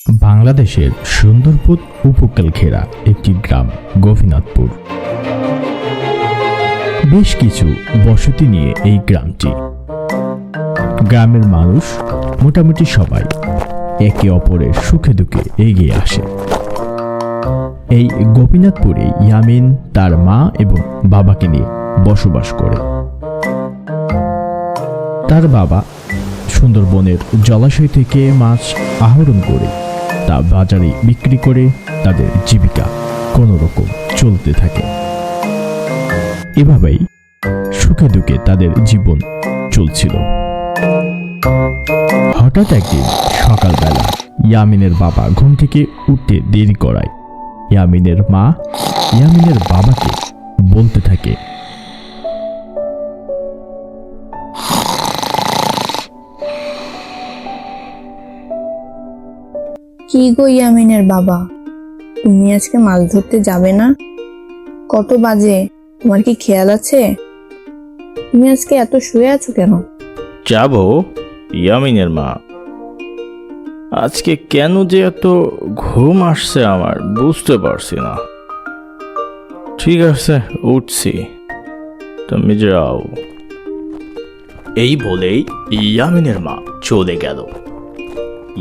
বাংলাদেশের সুন্দরবন উপকূল ঘেরা একটি গ্রাম গোপীনাথপুর। বেশ কিছু বসতি নিয়ে এই গ্রামটি। গ্রামের মানুষ মোটামুটি সবাই একে অপরের সুখে দুঃখে এগিয়ে আসে। এই গোপীনাথপুরে ইয়ামিন তার মা এবং বাবাকে নিয়ে বসবাস করে। তার বাবা সুন্দরবনের জলাশয় থেকে মাছ আহরণ করে তা বাজারে বিক্রি করে তাদের জীবিকা কোনো রকম চলতে থাকে। এভাবেই সুখে দুঃখে তাদের জীবন চলছিল। হঠাৎ একদিন সকালবেলা ইয়ামিনের বাবা ঘুম থেকে উঠতে দেরি করায় ইয়ামিনের মা ইয়ামিনের বাবাকে বলতে থাকে, কি গো ইয়ামিনের বাবা, তুমি আজকে মাছ ধরতে যাবে না? কত বাজে, তোমার কি খেয়াল আছে? তুমি আজকে এত শুয়ে আছো কেন? যাব ইয়ামিনের মা, আজকে কেন যে এত ঘুম আসছে আমার বুঝতে পারছি না। ঠিক আছে, উঠছি, তুমি যাও। এই বলেই ইয়ামিনের মা চলে গেল।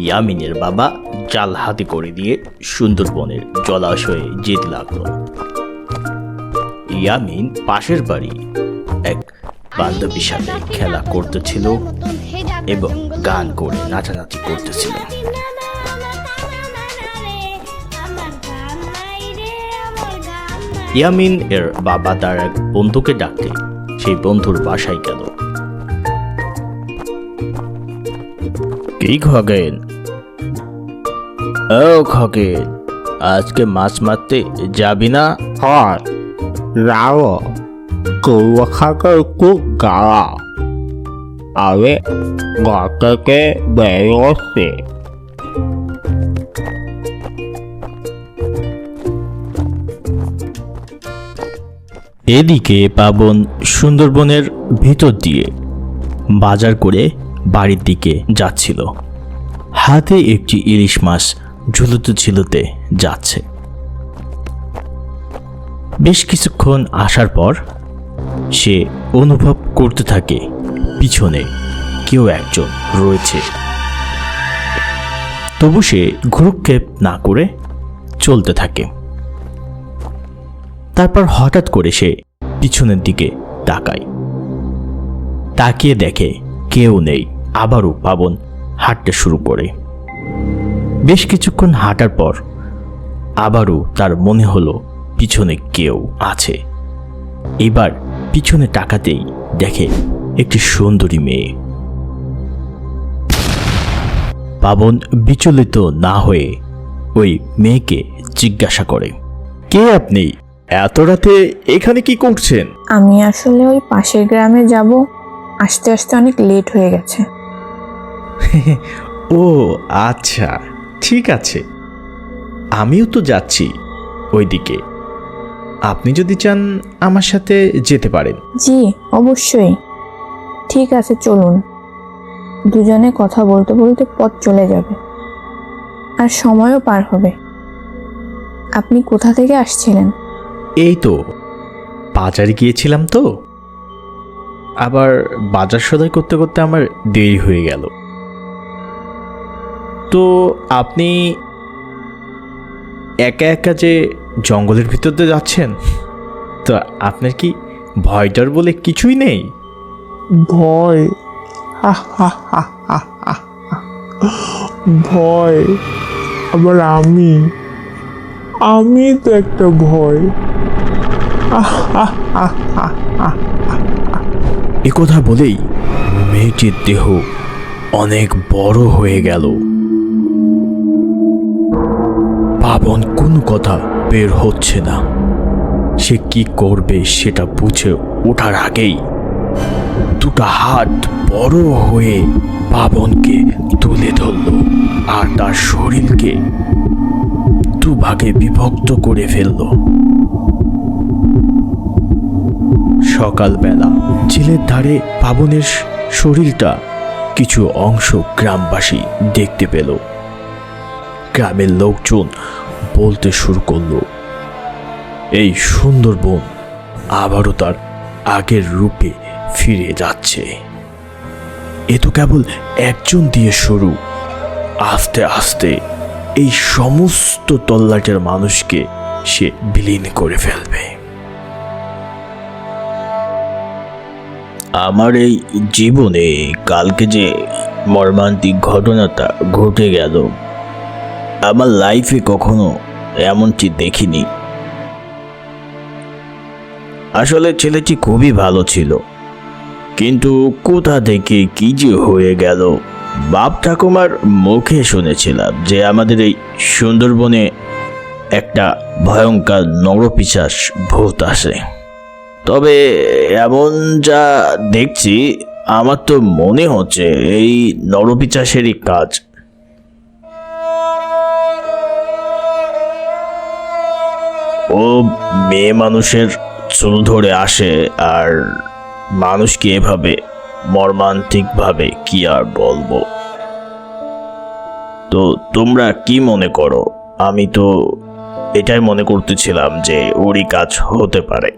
ইয়ামিনের বাবা জাল হাতে করে দিয়ে সুন্দরবনের জলাশয়ে যেতে লাগলো। ইয়ামিন পাশের বাড়ি এক বান্ধবীর সাথে খেলা করতেছিল এবং গান করে নাচানাচি করতেছিল। ইয়ামিন এর বাবা তার এক বন্ধুকে ডাকতে সেই বন্ধুর বাসায় গেল। কি খগেন? ও খগেন, আজকে মাছ মারতে যাবি না? হয় যাও, কৌখাকে খুব গাড়া আমি ঘর থেকে বেরোচ্ছে। এদিকে পাবন সুন্দরবনের ভিতর দিয়ে বাজার করে বাড়ির দিকে যাচ্ছিল। হাতে একটি ইলিশ মাছ ঝুলতে ঝুলতে যাচ্ছে। বেশ কিছুক্ষণ আসার পর সে অনুভব করতে থাকে পিছনে কেউ একজন রয়েছে। তবু সে ভ্রুক্ষেপ না করে চলতে থাকে। তারপর হঠাৎ করে সে পিছনের দিকে তাকায়। তাকিয়ে দেখে কেউ নেই। আবারও পাবন হাঁটতে শুরু করে। বেশ কিছুক্ষণ হাঁটার পর আবারও তার মনে হলো পিছনে কেউ আছে। এবার পিছনে তাকাতেই দেখে একটি সুন্দরী মেয়ে। পাবন বিচলিত না হয়ে ওই মেয়েকে জিজ্ঞাসা করে, কে আপনি? এত রাতে এখানে কি করছেন? আমি আসলে ওই পাশের গ্রামে যাব, আসতে আসতে অনেক লেট হয়ে গেছে। ও আচ্ছা, ঠিক আছে, আমিও তো যাচ্ছি ওইদিকে। আপনি যদি চান আমার সাথে যেতে পারেন। জি অবশ্যই, ঠিক আছে চলুন। দুজনে কথা বলতে বলতে পথ চলে যাবে আর সময়ও পার হবে। আপনি কোথা থেকে আসছিলেন? এই তো বাজারে গিয়েছিলাম, তো আবার বাজার সদাই করতে করতে আমার দেরি হয়ে গেল। তো আপনি একা একা যে জঙ্গলের ভিতর দিয়ে যাচ্ছেন, তো আপনার কি ভয়টার বলে কিছুই নেই? ভয়? ভয়? আবার আমি তো একটা ভয়। একথা বলেই মেয়েটির দেহ অনেক বড় হয়ে গেল। পাবন কোনো কথা বের হচ্ছে না। সে কি করবে সেটা বুঝে ওঠার আগেই দুটো হাত বড় হয়ে পাবনকে তুলে ধরল আর তার শরীরকে দুভাগে বিভক্ত করে ফেলল। সকালবেলা ঝিলের ধারে পাবনের শরীরটা কিছু অংশ গ্রামবাসী দেখতে পেল। গ্রামের লোকজন বলতে শুরু করলো, এই সুন্দরবন আবারও তার আগের রূপে ফিরে যাচ্ছে। এ তো কেবল একজন দিয়ে শুরু, আস্তে আস্তে এই সমস্ত তল্লাটের মানুষকে সে বিলীন করে ফেলবে। আমার এই জীবনে কালকে যে মর্মান্তিক ঘটনাটা ঘটে গেল, আমার লাইফে কখনো এমনটি দেখিনি। আসলে ছেলেটি খুবই ভালো ছিল, কিন্তু কোথা থেকে কি যে হয়ে গেল। বাপ ঠাকুমার মুখে শুনেছিলাম যে আমাদের এই সুন্দরবনে একটা ভয়ঙ্কর নরপিশাচ ভূত আসে, তবে এমন যা দেখছি আমার তো মনে হচ্ছে এই নরপিশাচেরই কাজ। ও মেয়ে মানুষের চুল ধরে আসে আর মানুষকে এভাবে মর্মান্তিকভাবে কি আর বলবো। তো তোমরা কি মনে করো? আমি তো এটাই মনে করতেছিলাম যে ওরই কাজ হতে পারে।